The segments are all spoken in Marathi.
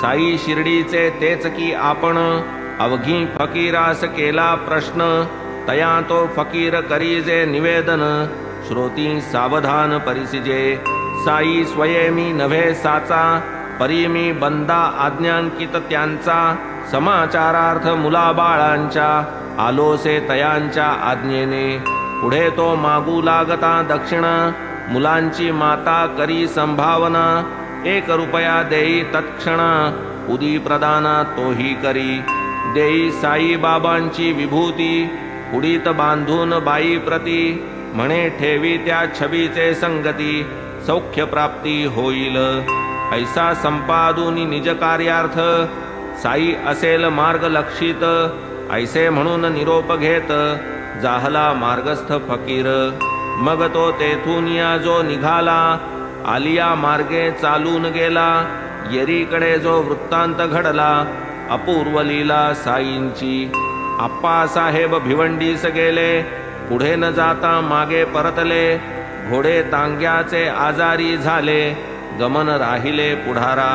साई शिर्डीचे तेच की आपण, अवघी फकीरास केला प्रश्न, तया तो फकीर करीजे निवेदन, श्रोती सावधान परिसिजे, साई स्वयेमी नव्हे साचा, परी मी बंदा आज्ञांकित त्यांचा, समाचारार्थ मुलाबाळांच्या, आलोसे तयांच्या आज्ञेने, पुढे तो मागू लागता दक्षिण, मुलांची माता करी संभावना, 1 रुपया देई तत्क्षण, उदी प्रदाना तोही करी, देई साई बाबांची विभूती, उडीत बांधून बाई प्रती, म्हणे ठेवी त्या छबीचे संगती, सौख्य प्राप्ती होईल, ऐसा संपादूनी निज कार्यार्थ, साई असेल मार्ग लक्षित, ऐसे म्हणून निरोप घेत, जाहला मार्गस्थ फकीर, मग तो तेथून या जो निघाला, आलिया मार्गे चालून गेला, येरीकडे जो वृत्तांत घडला, अपूर्व लीला साईंची, आप्पासाहेब भिवंडीस गेले, पुढे न जाता मागे परतले, घोडे तांग्याचे आजारी झाले, गमन राहिले पुढारा,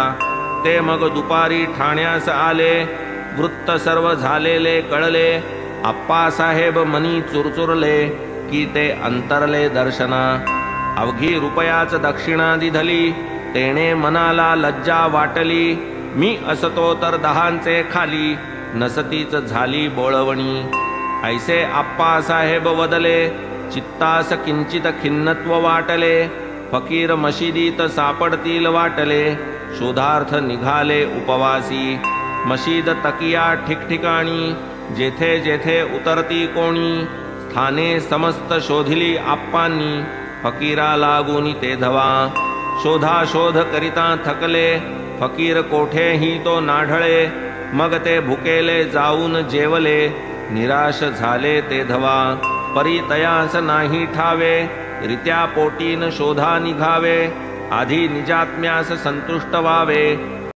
ते मग दुपारी ठाण्यास आले, वृत्त सर्व झालेले कळले, आप्पासाहेब मनी चुरचुरले, की ते अंतरले दर्शना, अवघी रुपयाच दक्षिणा दिधली, तेणे मनाला लज्जा वाटली, मी असतो तर 10चे खाली, नसतीच झाली बोळवणी, ऐसे आप्पासाहेब वदले, चित्तास किंचित खिन्नत्व वाटले, फकीर मशिदीत सापडतील वाटले, शोधार्थ निघाले उपवासी, मशीद तकिया ठिकठिकाणी, जेथे जेथे उतरती कोणी, स्थाने समस्त शोधिली आप्पांनी, फकीरा लागून ते धवा, शोधाशोध करिता थकले, फकीर कोठेही तो नाढळे, मग ते भुकेले जाऊन जेवले, निराश झाले ते धवा, परी तयास नाही ठावे, रित्या पोटीन शोधा निघावे, आधी निजात्म्यास संतुष्ट व्हावे,